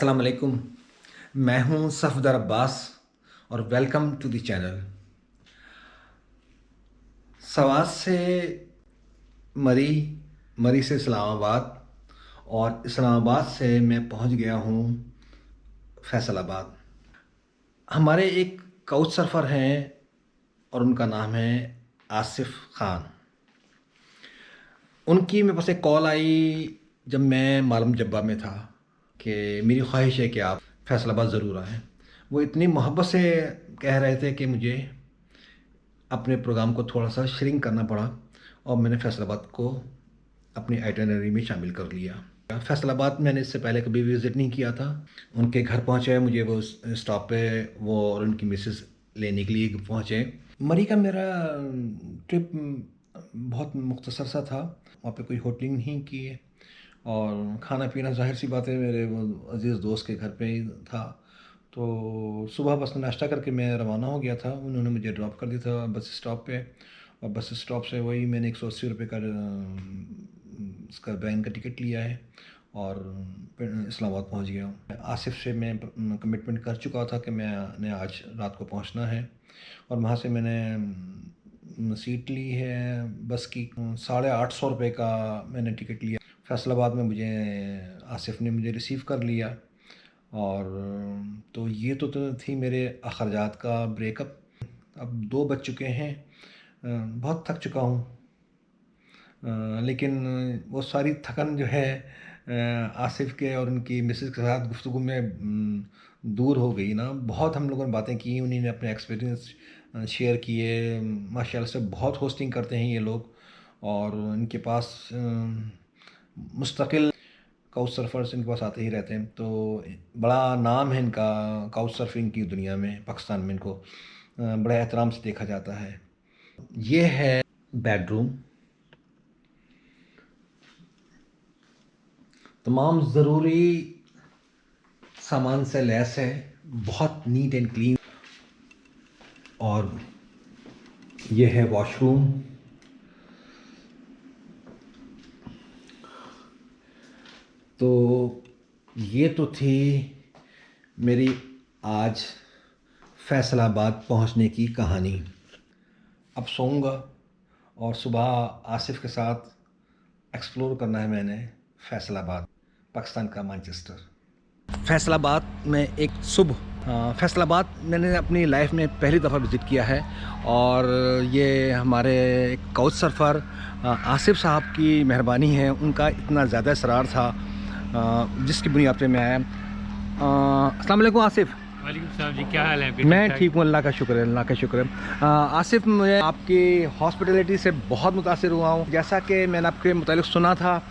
अस्सलाम वालेकुम। मैं हूं सफदर अब्बास और welcome to the channel. Swat से मरी, मरी से इस्लामाबाद और इस्लामाबाद से मैं पहुंच गया हूं फैसलाबाद। हमारे एक काउच सर्फर हैं और उनका नाम है आसिफ ख़ान। उनकी मेरे पास एक कॉल आई जब मैं मालम जब्बा में था कि मेरी ख्वाहिश है कि आप फैसलाबाद ज़रूर आएँ। वो इतनी मोहब्बत से कह रहे थे कि मुझे अपने प्रोग्राम को थोड़ा सा श्रिंक करना पड़ा और मैंने फैसलाबाद को अपनी आइटिनरी में शामिल कर लिया। फैसलाबाद मैंने इससे पहले कभी विज़िट नहीं किया था। उनके घर पहुँचे, मुझे वो स्टॉप पे वो और उनकी मिसेस लेने के लिए पहुँचे। मरी का मेरा ट्रिप बहुत मुख्तसर सा था। वहाँ पे कोई होटलिंग नहीं की है और खाना पीना ज़ाहिर सी बात है मेरे वो अज़ीज़ दोस्त के घर पे ही था। तो सुबह बस नाश्ता करके मैं रवाना हो गया था। उन्होंने मुझे ड्रॉप कर दिया था बस स्टॉप पे और बस स्टॉप से वही मैंने 180 रुपये का इसका वैन का टिकट लिया है और इस्लामाबाद पहुंच गया हूँ। आसिफ से मैं कमिटमेंट कर चुका था कि मैंने आज रात को पहुंचना है और वहाँ से मैंने सीट ली है बस की। 850 रुपये का मैंने टिकट लिया। फैसलाबाद में मुझे आसिफ ने मुझे रिसीव कर लिया और तो ये तो थी मेरे अखराजात का ब्रेकअप। अब 2 बज चुके हैं, बहुत थक चुका हूँ, लेकिन वो सारी थकन जो है आसिफ के और उनकी मिसेस के साथ गुफ्तगू में दूर हो गई ना। बहुत हम लोगों ने बातें की, उन्होंने अपने एक्सपीरियंस शेयर किए। माशाल्लाह से बहुत होस्टिंग करते हैं ये लोग और इनके पास मुस्तकिल काउच सर्फर्स इनके पास आते ही रहते हैं। तो बड़ा नाम है इनका काउच सर्फिंग की दुनिया में, पाकिस्तान में इनको बड़े एहतराम से देखा जाता है। ये है बेडरूम, तमाम ज़रूरी सामान से लैस है, बहुत नीट एंड क्लीन। और ये है वॉशरूम। तो ये तो थी मेरी आज फैसलाबाद पहुंचने की कहानी। अब सोऊंगा और सुबह आसिफ के साथ एक्सप्लोर करना है मैंने फैसलाबाद, पाकिस्तान का मैनचेस्टर। फैसलाबाद में एक सुबह फैसलाबाद मैंने अपनी लाइफ में पहली दफ़ा विज़िट किया है और ये हमारे एक काउच सर्फर आसिफ साहब की मेहरबानी है। उनका इतना ज़्यादा इसरार था जिसकी बुनियाद पे मैं आया। अस्सलाम वालेकुम आसिफ। वालेकुम सलाम जी, क्या हाल है? मैं ठीक हूँ, अल्लाह का शुक्र है, अल्लाह का शुक्र है। आसिफ, मैं आपकी हॉस्पिटलिटी से बहुत मुतासिर हुआ हूँ। जैसा कि मैंने आपके मुतालिक सुना था,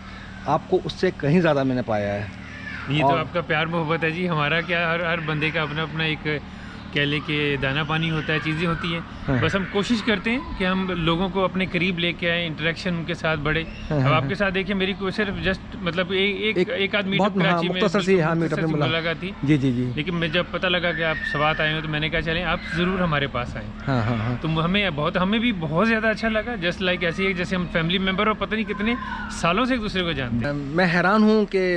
आपको उससे कहीं ज़्यादा मैंने पाया है। ये तो आपका प्यार मोहब्बत है जी। हमारा क्या, हर बंदे का अपना अपना एक कह ले कि दाना पानी होता है, चीज़ें होती हैं। हाँ। बस हम कोशिश करते हैं कि हम लोगों को अपने करीब लेके आए, इंटरेक्शन उनके साथ बढ़े। हाँ, अब हाँ, आपके साथ देखिए, मेरी कोई सिर्फ जस्ट मतलब एक आध मीटअप बहुत कराची में मुख्तसर सी मीटअप में मुलाकात थी। जी जी जी। लेकिन मैं जब पता लगा कि आप सवात आए हो तो मैंने कहा चलें आप ज़रूर हमारे पास आएँ। हाँ हाँ हाँ। तो हमें भी बहुत ज़्यादा अच्छा लगा। जस्ट लाइक ऐसे ही जैसे हम फैमिली मेम्बर और पता नहीं कितने सालों से एक दूसरे को जानते हैं। मैं हैरान हूँ कि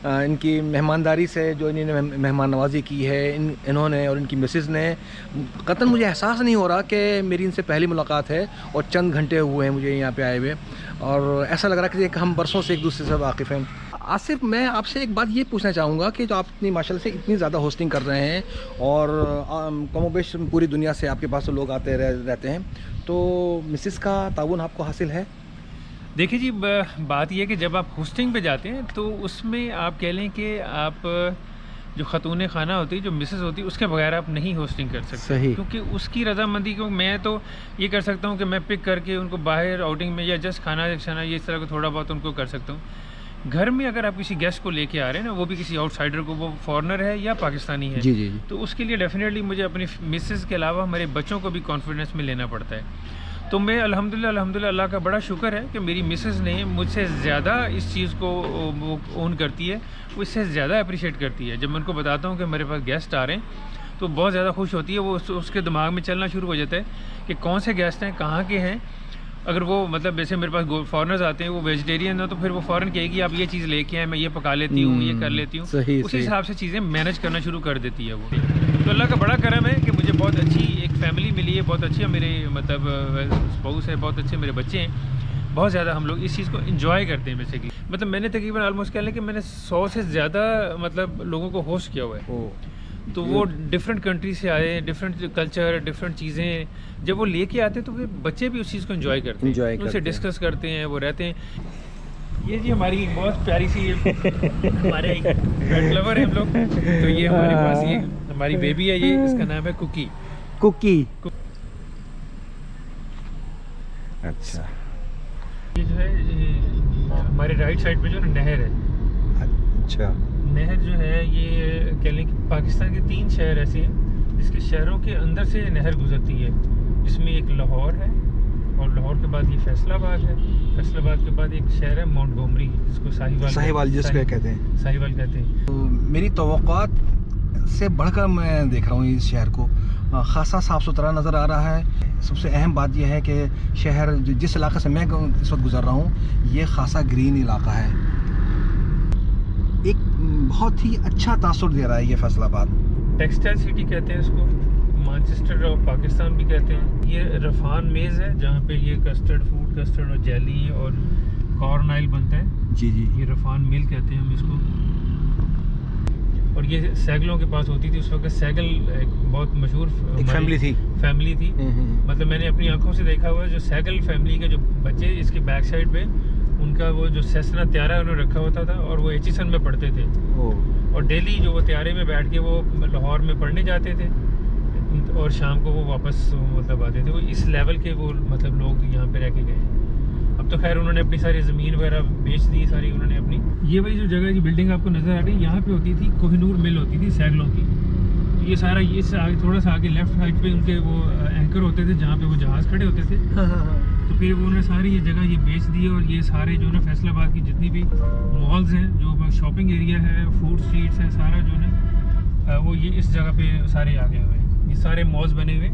इनकी मेहमानदारी से जो इन्होंने मेहमान नवाजी की है इन्होंने और इनकी मिसेस ने, कतई मुझे एहसास नहीं हो रहा कि मेरी इनसे पहली मुलाकात है और चंद घंटे हुए हैं मुझे यहाँ पे आए हुए और ऐसा लग रहा है कि हम बरसों से एक दूसरे से वाकिफ़ हैं। आसिफ, मैं आपसे एक बात ये पूछना चाहूँगा कि जो आप इतनी माशाल्लाह से इतनी ज़्यादा होस्टिंग कर रहे हैं और कमोबेश पूरी दुनिया से आपके पास लोग आते रहते हैं, तो मिसेस का ताउन आपको हासिल है? देखिए जी, बात यह है कि जब आप होस्टिंग पे जाते हैं तो उसमें आप कह लें कि आप जो ख़तून खाना होती है, जो मिसेस होती है, उसके बगैर आप नहीं होस्टिंग कर सकते। सही। क्योंकि उसकी रजामंदी को मैं तो ये कर सकता हूँ कि मैं पिक करके उनको बाहर आउटिंग में या जस्ट खाना ये इस तरह का थोड़ा बहुत उनको कर सकता हूँ। घर में अगर आप किसी गेस्ट को लेके आ रहे हैं ना, वो भी किसी आउटसाइडर को, वो फॉरेनर है या पाकिस्तानी है, जी जी जी। तो उसके लिए डेफिनेटली मुझे अपनी मिसेस के अलावा हमारे बच्चों को भी कॉन्फिडेंस में लेना पड़ता है। तो मैं अल्हम्दुलिल्लाह अल्लाह का बड़ा शुक्र है कि मेरी मिसेस ने मुझसे ज़्यादा इस चीज़ को ओन करती है, वो इससे ज़्यादा अप्रिशिएट करती है। जब मैं उनको बताता हूँ कि मेरे पास गेस्ट आ रहे हैं तो बहुत ज़्यादा खुश होती है। वो उसके दिमाग में चलना शुरू हो जाता है कि कौन से गेस्ट हैं, कहाँ के हैं अगर वो मतलब जैसे मेरे पास फॉरेनर्स आते हैं वो वेजिटेरियन है तो फिर वो फ़ौरन कहेगी आप ये चीज़ लेके आए, मैं ये पका लेती हूँ, ये कर लेती हूँ, उसी हिसाब से चीज़ें मैनेज करना शुरू कर देती है वो। तो अल्लाह का बड़ा करम है कि मुझे बहुत अच्छी एक फैमिली मिली है, बहुत अच्छी है मेरे मतलब स्पाउस है, बहुत अच्छे मेरे बच्चे हैं, बहुत ज़्यादा हम लोग इस चीज़ को एंजॉय करते हैं बेसिकली। मतलब मैंने तकरीबन ऑलमोस्ट कह लें कि मैंने 100 से ज़्यादा मतलब लोगों को होस्ट किया हुआ है। तो वो डिफरेंट कंट्री से आए, डिफरेंट कल्चर, डिफरेंट चीज़ें जब वो लेके आते हैं तो फिर बच्चे भी उस चीज़ को एंजॉय करते हैं, उनसे डिस्कस करते हैं, वो रहते हैं। ये जी हमारी बहुत प्यारी सी हमारे पेट लवर है हम लोग, तो ये हमारे पास ये हमारी बेबी है, ये इसका नाम है कुकी। अच्छा, ये जो है ये हमारे राइट साइड पे जो ना नहर है, अच्छा, नहर जो है ये कह लें कि पाकिस्तान के 3 शहर ऐसे हैं जिसके शहरों के अंदर से नहर गुजरती है, जिसमें एक लाहौर है और लाहौर के बाद ये फैसलाबाद है, फैसलाबाद के बाद एक शहर है मोंटगोमरी जिसको साहिवाल जिसको कहते हैं, साहिवाल कहते हैं। तो मेरी तवक्कुआत से बढ़कर मैं देख रहा हूँ इस शहर को, ख़ासा साफ़ सुथरा नज़र आ रहा है। सबसे अहम बात यह है कि शहर जिस इलाके से मैं इस वक्त गुज़र रहा हूँ ये ख़ासा ग्रीन इलाका है, एक बहुत ही अच्छा तासुर दे रहा है ये फैसलाबाद। टेक्सटाइल सिटी कहते हैं इसको, मैनचेस्टर ऑफ पाकिस्तान भी कहते हैं। ये रफान मेज़ है जहाँ पे ये कस्टर्ड फूड, कस्टर्ड और जेली और कॉर्न ऑयल बनता है। जी, ये रफान मिल कहते हैं हम इसको। और ये सैगलों के पास होती थी उस वक्त, सैगल एक बहुत मशहूर फैमिली थी। मतलब मैंने अपनी आंखों से देखा हुआ है, जो सैगल फैमिली के जो बच्चे इसके बैक साइड पे उनका वो जो सेसना त्यारा उन्होंने रखा होता था और वो एचिसन में पढ़ते थे। और डेली जो वो त्यारे में बैठ के वो लाहौर में पढ़ने जाते थे और शाम को वो वापस मतलब आते थे। वो इस लेवल के वो मतलब लोग यहाँ पे रह के गए। अब तो खैर उन्होंने अपनी सारी ज़मीन वगैरह बेच दी सारी उन्होंने अपनी। ये वही जो जगह की बिल्डिंग आपको नज़र आ रही है, यहाँ पे होती थी कोहिनूर मिल होती थी सैगलों की। तो ये सारा ये से आगे थोड़ा सा आगे लेफ्ट साइड पे उनके वो एंकर होते थे जहाँ पे वो जहाज़ खड़े होते थे। तो फिर वो उन्होंने सारी ये जगह ये बेच दी और ये सारे जो ना फैसलाबाद की जितनी भी मॉल्स हैं, जो शॉपिंग एरिया है, फूड स्ट्रीट्स हैं, सारा जो ना वो ये इस जगह पे सारे आ गए हुए हैं। ये सारे मॉल्स बने हुए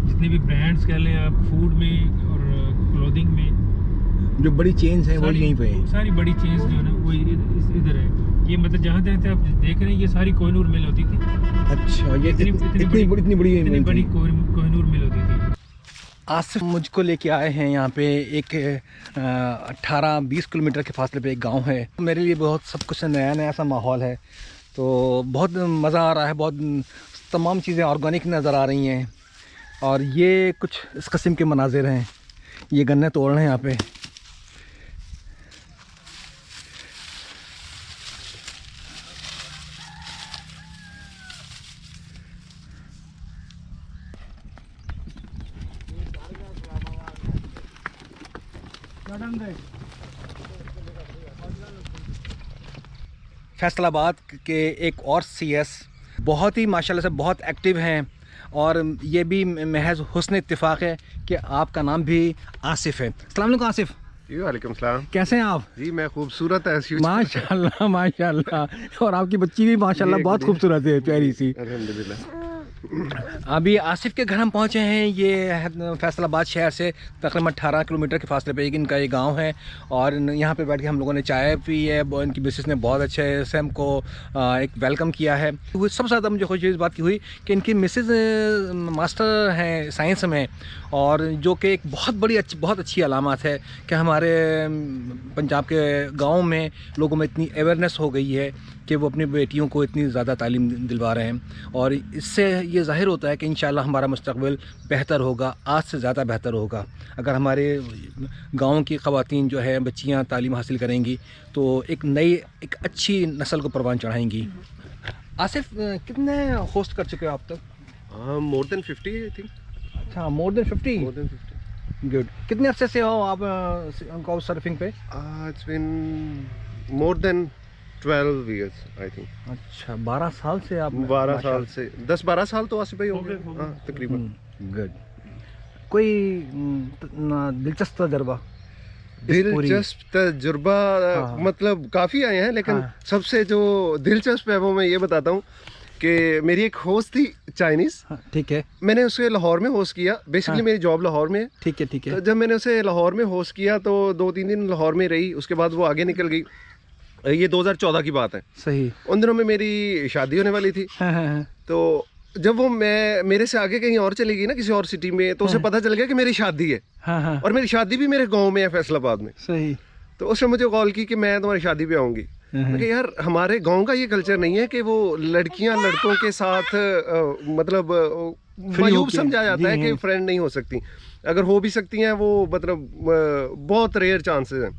जितनी भी ब्रांड्स कह लें आप, फूड में और क्लोथिंग में जो बड़ी चेन्स हैं वो यहीं पे है। सारी बड़ी चेन्स जो है ना वो इधर है। ये मतलब जहाँ जहाँ आप देख रहे हैं ये सारी कोहिनूर मिल होती थी। अच्छा, ये इतनी बड़ी कोहिनूर मिल होती थी। आसिफ मुझको लेके आए हैं यहाँ पे, एक 18-20 किलोमीटर के फासले पे एक गांव है। मेरे लिए बहुत सब कुछ नया नया सा माहौल है, तो बहुत मज़ा आ रहा है। बहुत तमाम चीज़ें ऑर्गेनिक नज़र आ रही हैं और ये कुछ इस किस्म के मनाजिर हैं। ये गन्ने तोड़ रहे हैं यहाँ पे। फैसलाबाद के एक और CS बहुत ही माशाल्लाह से बहुत एक्टिव हैं और ये भी महज हुस्न इत्तेफाक है कि आपका नाम भी आसिफ है। अस्सलाम वालेकुम आसिफ। जी वालेकुम सलाम। कैसे हैं आप? जी मैं खूबसूरत है माशाल्लाह माशाल्लाह, और आपकी बच्ची भी माशाल्लाह बहुत खूबसूरत है, प्यारी सी। अल्हम्दुलिल्लाह। अभी आसिफ के घर हम पहुंचे हैं। ये फैसलाबाद शहर से तकरीबन 18 किलोमीटर के फासले पे इनका ये गांव है और यहाँ पे बैठ के हम लोगों ने चाय पी है। इनकी मिसेस ने बहुत अच्छे से हमको एक वेलकम किया है। सबसे ज़्यादा मुझे खुशी इस बात की हुई कि इनकी मिसेस मास्टर हैं साइंस में, और जो कि एक बहुत अच्छी अलामत है कि हमारे पंजाब के गाँव में लोगों में इतनी अवेयरनेस हो गई है कि वो अपनी बेटियों को इतनी ज़्यादा तालीम दिलवा रहे हैं। और इससे ये ज़ाहिर होता है कि इंशाल्लाह हमारा मुस्तक़बिल बेहतर होगा, आज से ज़्यादा बेहतर होगा। अगर हमारे गाँव की ख़वातीन जो है बच्चियाँ तालीम हासिल करेंगी तो एक अच्छी नस्ल को परवान चढ़ाएंगी। आसिफ, कितने होस्ट कर चुके हो आप तक? मोर देन 50 आई थिंक। अच्छा, मोर देन 50। गुड। कितने अरसे से हो आप काउच सर्फिंग पे? It's been more than 12 years I think. अच्छा, 12 साल से आप? 12 साल से 10-12 साल तो आसिफ भाई हो गए। हाँ तकरीबन। गुड। कोई दिलचस्प तजर्बा? दिलचस्प तजुर्बा मतलब काफ़ी आए हैं, लेकिन सबसे जो दिलचस्प है वो मैं ये बताता हूँ कि मेरी एक होस्ट थी चाइनीज़, हाँ, ठीक है मैंने उसे लाहौर में होस्ट किया। बेसिकली मेरी जॉब लाहौर में है। ठीक है ठीक तो है। जब मैंने उसे लाहौर में होस्ट किया तो 2-3 दिन लाहौर में रही, उसके बाद वो आगे निकल गई। ये 2014 की बात है। सही। उन दिनों में मेरी शादी होने वाली थी। हाँ हाँ हाँ। तो जब वो मेरे से आगे कहीं और चली गई ना, किसी और सिटी में, तो उसे पता चल गया कि मेरी शादी है। हाँ हाँ। और मेरी शादी भी मेरे गाँव में है, फैसलाबाद में। सही। तो उसने मुझे कॉल की कि मैं तुम्हारी शादी पे आऊँगी। मैं कहा यार हमारे गांव का ये कल्चर नहीं है कि वो लड़कियां लड़कों के साथ मतलब मायूब समझा जाता है कि फ्रेंड नहीं हो सकती। अगर हो भी सकती हैं वो मतलब बहुत रेयर चांसेस हैं।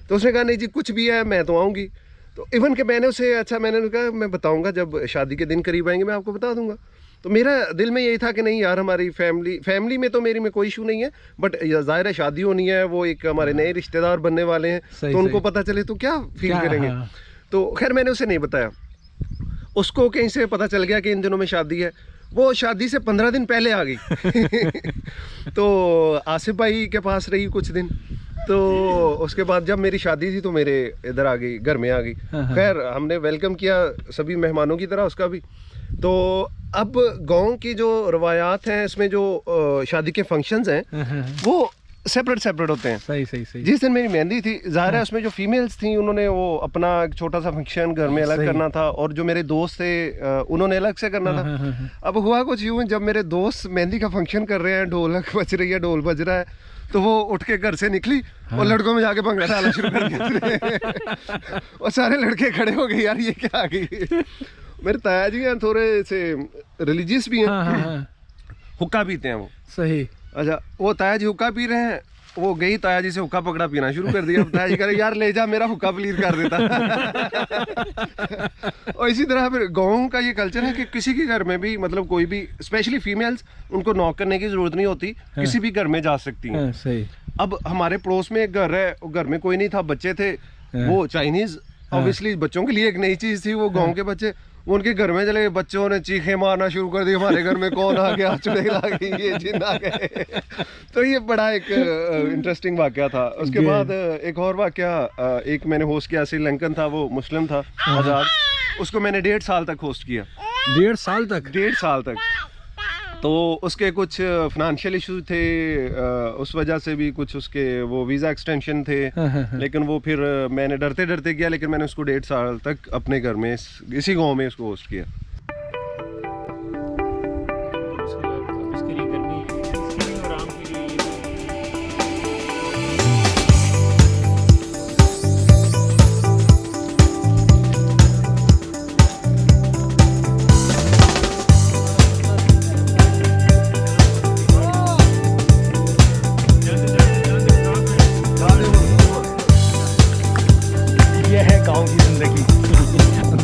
तो उसने कहा नहीं जी कुछ भी है मैं तो आऊँगी। तो इवन कि मैंने उसे मैंने कहा मैं बताऊँगा जब शादी के दिन करीब आएंगे मैं आपको बता दूँगा। तो मेरा दिल में यही था कि नहीं यार हमारी फैमिली में तो मेरी में कोई इशू नहीं है, बट जाहिर है शादी होनी है, वो एक हमारे नए रिश्तेदार बनने वाले हैं, तो उनको पता चले तो क्या फील करेंगे। हाँ। तो खैर मैंने उसे नहीं बताया। उसको कहीं से पता चल गया कि इन दिनों में शादी है। वो शादी से 15 दिन पहले आ गई। तो आसिफ भाई के पास रही कुछ दिन। तो उसके बाद जब मेरी शादी थी तो मेरे इधर आ गई, घर में आ गई। खैर हमने वेलकम किया सभी मेहमानों की तरह, उसका भी। तो अब गांव की जो रवायात हैं, इसमें जो शादी के फंक्शंस हैं वो सेपरेट होते हैं। सही सही सही। जिस दिन मेरी मेहंदी थी जाहिर है उसमें जो फीमेल्स थी उन्होंने वो अपना एक छोटा सा फंक्शन घर में अलग करना था, और जो मेरे दोस्त थे उन्होंने अलग से करना था। अब हुआ कुछ यूँ, जब मेरे दोस्त मेहंदी का फंक्शन कर रहे हैं, ढोलक बज रही है, ढोल बज रहा है, तो वो उठ के घर से निकली और लड़कों में जाके भंगड़ा डालना शुरू कर दिया। और सारे लड़के खड़े हो गए यार ये क्या आ गई। मेरे ताया जी हैं थोड़े से रिलीजियस भी हैं। हुक्का पीते हैं वो। सही। अच्छा वो ताया जी हुक्का पी रहे हैं, वो गई ताया जी से हुक्का पकड़ा पीना शुरू कर दिया। अब ताया जी कह रहे यार ले जा मेरा हुक्का क्लियर कर देता। और इसी तरह फिर गाँव का ये कल्चर है कि किसी के घर में भी मतलब कोई भी स्पेशली फीमेल्स, उनको नॉक करने की जरूरत नहीं होती, किसी भी घर में जा सकती हैं। सही। अब हमारे पड़ोस में एक घर है, घर में कोई नहीं था, बच्चे थे, वो चाइनीज ऑब्वियसली बच्चों के लिए एक नई चीज थी। वो गाँव के बच्चे उनके घर में चले गए, बच्चों ने चीखे मारना शुरू कर दी, हमारे घर में कौन आ गया, चुड़ैल आ गई, ये जिन आ गए। तो ये बड़ा एक इंटरेस्टिंग वाकया था। उसके बाद एक और वाकया, एक मैंने होस्ट किया, श्रीलंकन था, वो मुस्लिम था आजाद, उसको मैंने 1.5 साल तक होस्ट किया। 1.5 साल तक? 1.5 साल तक। तो उसके कुछ फाइनेंशियल इश्यूज थे, उस वजह से भी कुछ उसके वो वीज़ा एक्सटेंशन थे। लेकिन वो फिर मैंने डरते डरते किया, लेकिन मैंने उसको 1.5 साल तक अपने घर में इसी गांव में उसको होस्ट किया।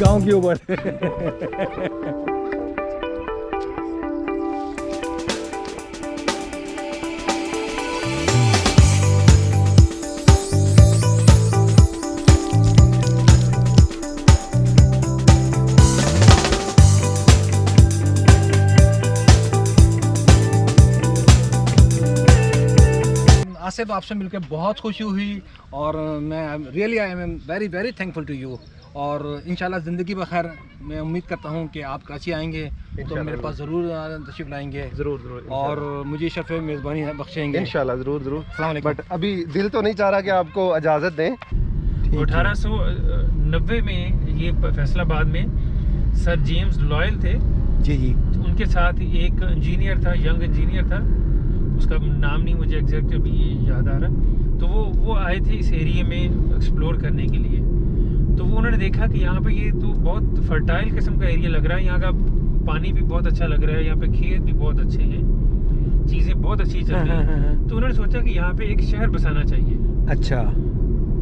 गांव के ऊपर। आसिफ आपसे मिलकर बहुत खुशी हुई, और मैं really I am very very thankful to you. और इंशाल्लाह ज़िंदगी बखैर मैं उम्मीद करता हूँ कि आप कराची आएंगे तो मेरे पास ज़रूर तशरीफ़ लाएंगे। ज़रूर। और मुझे शर्फ़ मेज़बानी बख्शेंगे इंशाल्लाह। ज़रूर। अस्सलाम वालेकुम। बट अभी दिल तो नहीं चाह रहा कि आपको इजाज़त दें। 1890 में ये फैसलाबाद में सर जेम्स लॉयल थे जी। तो उनके साथ एक इंजीनियर था, यंग इंजीनियर था, उसका नाम नहीं मुझे एग्जैक्ट अभी याद आ रहा। तो वो आए थे इस एरिया में एक्सप्लोर करने के लिए। तो वो उन्होंने देखा कि यहाँ पे ये तो बहुत फर्टाइल किस्म का एरिया लग रहा है, यहाँ का पानी भी बहुत अच्छा लग रहा है, यहाँ पे खेत भी बहुत अच्छे हैं, चीज़ें बहुत अच्छी चल रही हैं। तो उन्होंने सोचा कि यहाँ पे एक शहर बसाना चाहिए। अच्छा।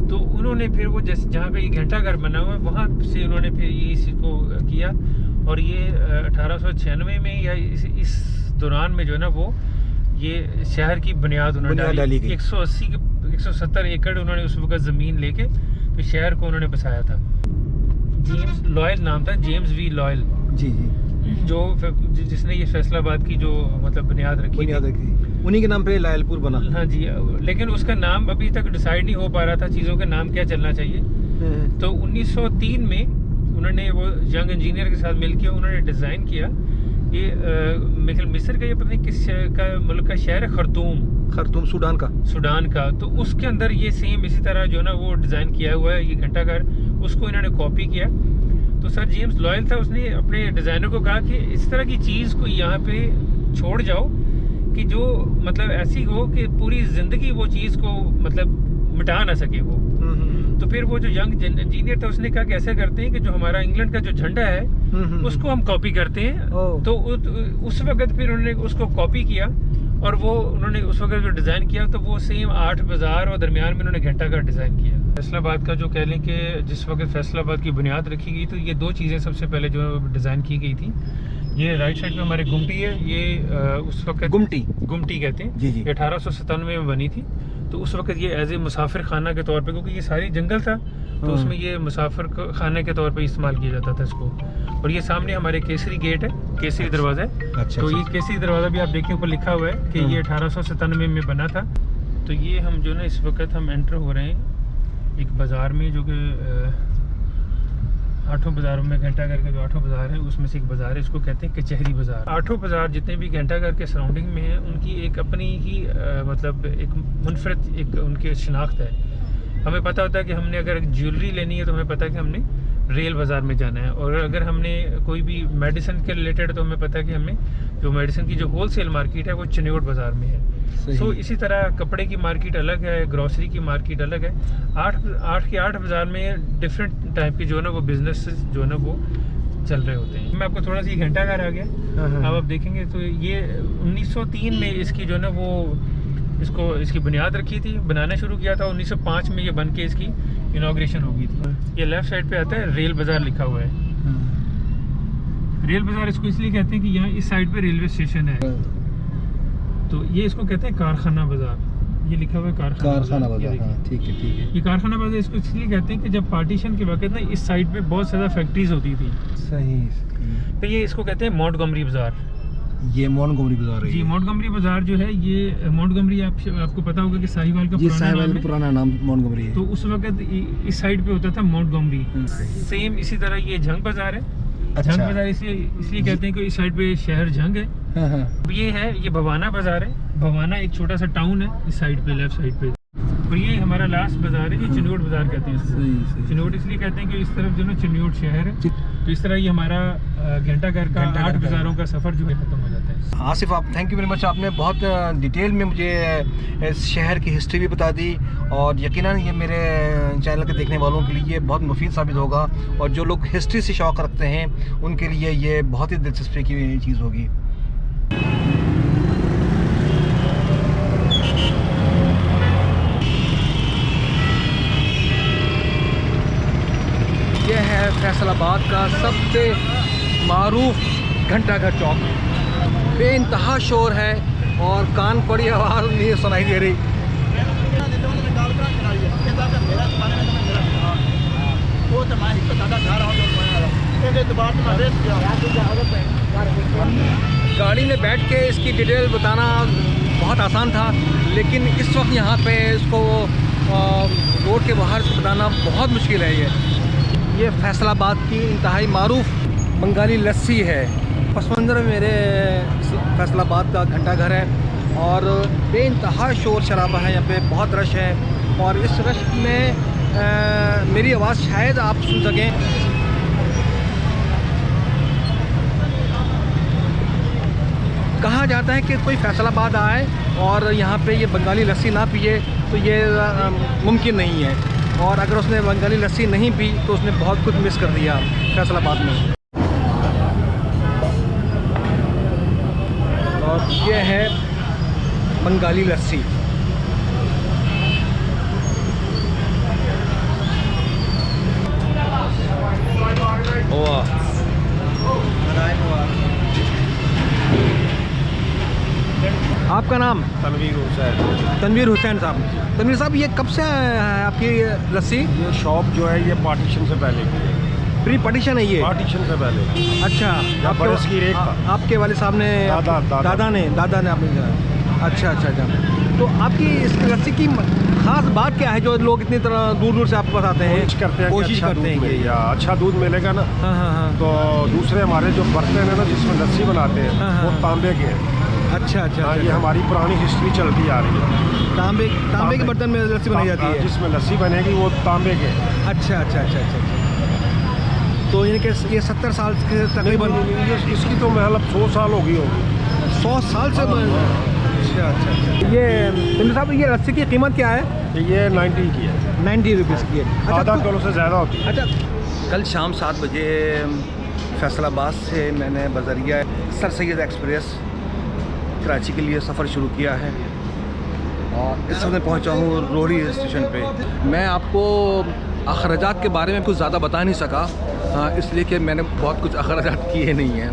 तो उन्होंने फिर वो जहाँ पे घंटा घर बना हुआ है वहाँ से उन्होंने फिर ये इसको किया। और ये 1896 में या इस दौरान में जो है ना वो ये शहर की बुनियाद उन्होंने डाली। 170 एकड़ उन्होंने उस वक्त ज़मीन लेके तो शहर को उन्होंने बसाया था। जेम्स लॉयल नाम था, जेम्स वी लॉयल जी। जिसने ये फैसलाबाद की जो मतलब बुनियाद रखी, उन्हीं के नाम पे लायलपुर बना। हाँ जी। लेकिन उसका नाम अभी तक डिसाइड नहीं हो पा रहा था, चीज़ों का नाम क्या चलना चाहिए। तो 1903 में उन्होंने वो यंग इंजीनियर के साथ मिलकर उन्होंने डिज़ाइन किया। ये मिस्र का, ये पता नहीं किस मुल्क का शहर है, खर्तूम सूडान का। तो उसके अंदर ये सेम इसी तरह जो ना वो डिज़ाइन किया हुआ है ये घंटाघर, उसको इन्होंने कॉपी किया। तो सर जेम्स लॉयल था, उसने अपने डिज़ाइनर को कहा कि इस तरह की चीज़ को यहाँ पे छोड़ जाओ कि जो मतलब ऐसी हो कि पूरी ज़िंदगी वो चीज़ को मतलब मिटा ना सके वो। तो फिर वो जो यंग इंजीनियर था उसने कहा कि ऐसा करते हैं कि जो हमारा इंग्लैंड का जो झंडा है उसको हम कॉपी करते हैं। तो उस वक्त फिर उन्होंने उसको कॉपी किया और वो उन्होंने उस वक्त जो डिज़ाइन किया तो वो सेम 8 बाज़ार और दरमियान में उन्होंने घंटाघर डिज़ाइन किया। फैसलाबाद का जो कह लें कि जिस वक्त फैसलाबाद की बुनियाद रखी गई तो ये 2 चीज़ें सबसे पहले जो डिज़ाइन की गई थी। ये राइट साइड पे हमारे गुमटी है, ये उस वक्त गुमटी कहते हैं जी। 1897 में बनी थी। तो उस वक्त ये एज ए मुसाफिर खाना के तौर पे, क्योंकि ये सारी जंगल था तो उसमें ये मुसाफिर खाने के तौर पे इस्तेमाल किया जाता था इसको। और ये सामने हमारे केसरी गेट है, केसरी दरवाज़ा है। अच्छा, तो ये केसरी दरवाज़ा भी आप देखिए ऊपर लिखा हुआ है कि ये 1897 में बना था। तो ये हम जो ना इस वक्त हम एंटर हो रहे हैं एक बाज़ार में, जो कि 8 बाज़ारों में घंटाघर के जो 8 बाज़ार हैं उसमें से एक बाज़ार है, इसको कहते हैं कचहरी बाज़ार। 8 बाज़ार जितने भी घंटाघर के सराउंडिंग में हैं उनकी एक अपनी ही मतलब एक मुनफरद एक उनकी शिनाख्त है। हमें पता होता है कि हमने अगर ज्वेलरी लेनी है तो हमें पता है कि हमने रेल बाज़ार में जाना है, और अगर हमने कोई भी मेडिसिन के रिलेटेड तो हमें पता है कि हमें जो मेडिसिन की जो होलसेल मार्केट है वो चिन्योट बाज़ार में है। सो इसी तरह कपड़े की मार्केट अलग है, ग्रॉसरी की मार्केट अलग है। 8 बाज़ार में डिफरेंट टाइप के जो है ना वो बिजनेस जो है ना वो चल रहे होते हैं। मैं आपको थोड़ा सा घंटाघर आ गया, अब आप देखेंगे तो ये 1903 में इसकी जो है ना वो इसकी बुनियाद रखी थी, बनाना शुरू किया था। 1905 में ये बन के इसकी इनॉग्रेशन हो गई थी। ये लेफ्ट साइड पे आता है रेल बाज़ार लिखा हुआ है। रेल बाज़ार इसको इसलिए कहते हैं कि यहाँ इस साइड पे रेलवे स्टेशन है, तो ये इसको कहते हैं कारखाना बाज़ार। ये लिखा हुआ है कारखाना बाज़ार। ठीक है। ये कारखाना बाज़ार इसको इसलिए कहते हैं कि जब पार्टीशन के वक्त ना इस साइड पे बहुत ज़्यादा फैक्ट्रीज होती थी। सही। तो ये इसको कहते हैं मोंटगोमरी बाज़ार। ये मोंटगोमरी बाज़ार है जी। मोंटगोमरी बाज़ार जो है ये मोंटगोमरी आपको पता होगा कि साहिवाल का पुराना नाम मोंटगोमरी है। तो उस वक्त इस साइड पे होता था मोंटगोमरी। सेम इसी तरह ये झंग बाज़ार है। अच्छा। झंग बाज़ार इसलिए कहते हैं कि इस साइड पे शहर झंग है। ये है, ये भवाना बाज़ार है। भवाना एक छोटा सा टाउन है इस साइड पे, लेफ्ट साइड पे। और ये हमारा लास्ट बाज़ार है, ये चिन्योट बाज़ार कहते हैं इसको। चिन्योट इसलिए कहते हैं कि इस तरफ जो ना चिन्योट शहर है। तो इस तरह ये हमारा घंटाघर का 8 बाज़ारों का सफ़र जो है ख़त्म हो जाता है। आसिफ, आप थैंक यू वेरी मच। आपने बहुत डिटेल में मुझे इस शहर की हिस्ट्री भी बता दी, और यकीनन ये मेरे चैनल के देखने वालों के लिए बहुत मुफीद साबित होगा, और जो लोग हिस्ट्री से शौक़ रखते हैं उनके लिए ये बहुत ही दिलचस्पी की चीज़ होगी। यह है फैसलाबाद का सबसे मारूफ घंटाघर चौक। बेइंतहा शोर है और कान पड़ी आवाज़ नहीं सुनाई दे रही। गाड़ी में बैठ के इसकी डिटेल बताना बहुत आसान था, लेकिन इस वक्त यहाँ पे इसको रोड के बाहर से बताना बहुत मुश्किल है। ये फैसलाबाद की इंतहाई मारूफ बंगाली लस्सी है। पस मंज़र में मेरे फैसलाबाद का घंटाघर है और बेइंतहा शोर शराबा है, यहाँ पे बहुत रश है, और इस रश में मेरी आवाज़ शायद आप सुन सकें। कहा जाता है कि कोई फैसलाबाद आए और यहाँ पे ये बंगाली लस्सी ना पिए तो ये मुमकिन नहीं है, और अगर उसने बंगाली लस्सी नहीं पी तो उसने बहुत कुछ मिस कर दिया फैसलाबाद में। और ये है बंगाली लस्सी। आपका नाम? तनवीर हुसैन। तनवीर हुसैन साहब। तनवीर साहब, ये कब से है आपकी लस्सी? ये शॉप जो है ये पार्टीशन से पहले की है। प्री पार्टीशन है ये? पार्टीशन से पहले। अच्छा, आपके वाले साहब ने दादा ने आपने। अच्छा। तो आपकी इस लस्सी की खास बात क्या है जो लोग इतनी तरह दूर दूर से आपके पास आते हैं? कोशिश करते हैं कि कोशिश अच्छा करते हैं दूध कि मिले, या अच्छा दूध मिलेगा ना। हाँ हाँ हाँ। तो दूसरे हमारे जो बर्तन है ना जिसमें लस्सी बनाते हैं हाँ, वो हाँ। तांबे के हैं। अच्छा अच्छा हाँ, ये अच्छा। हमारी पुरानी हिस्ट्री चलती आ रही है। तांबे के बर्तन में लस्सी बनाई जाती है। जिसमें लस्सी बनेगी वो तांबे के हैं। अच्छा अच्छा अच्छा अच्छा अच्छा। तो यानी कि ये 70 साल के तकरीबन इसकी तो मतलब 100 साल हो गई होगी। 100 साल से अच्छा अच्छा अच्छा। ये तमिल साहब, ये लस्सी की कीमत क्या है? ये 90 की है, 90 रुपीज़ की है। आधा तो- किलो से ज़्यादा होती है। अच्छा, कल शाम 7 बजे फैसलाबाद से मैंने बजरिया सर सैयद एक्सप्रेस कराची के लिए सफ़र शुरू किया है और इस समय पहुंचा हूँ रोहड़ी स्टेशन पे। मैं आपको अखराजात के बारे में कुछ ज़्यादा बता नहीं सका, इसलिए कि मैंने बहुत कुछ अखराजात किए नहीं हैं।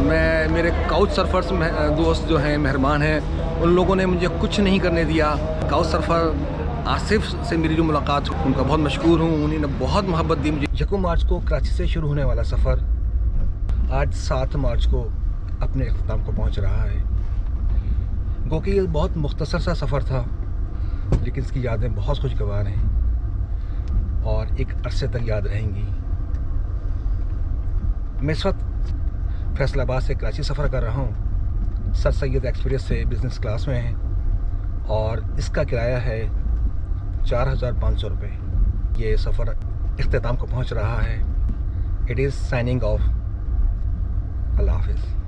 मैं मेरे काउच सर्फर्स दोस्त जो हैं, मेहरबान हैं, उन लोगों ने मुझे कुछ नहीं करने दिया। काउच सर्फर आसिफ से मेरी जो मुलाकात हुई, उनका बहुत मशकूर हूँ, उन्होंने बहुत मोहब्बत दी मुझे। 1 मार्च को कराची से शुरू होने वाला सफ़र आज 7 मार्च को अपने अख्ताम को पहुँच रहा है। गो कि ये बहुत मुख्तसर सा सफ़र था, लेकिन इसकी यादें बहुत खुशगवार हैं और एक अरसे तक याद रहेंगी। मैं इस वक्त फैसलाबाद से कराची सफ़र कर रहा हूँ। सर सैयद एक्सप्रेस से बिज़नेस क्लास में है और इसका किराया है 4500 रुपये। ये सफ़र इख्तिताम को पहुँच रहा है। It is signing off. अल्लाह हाफ़िज़।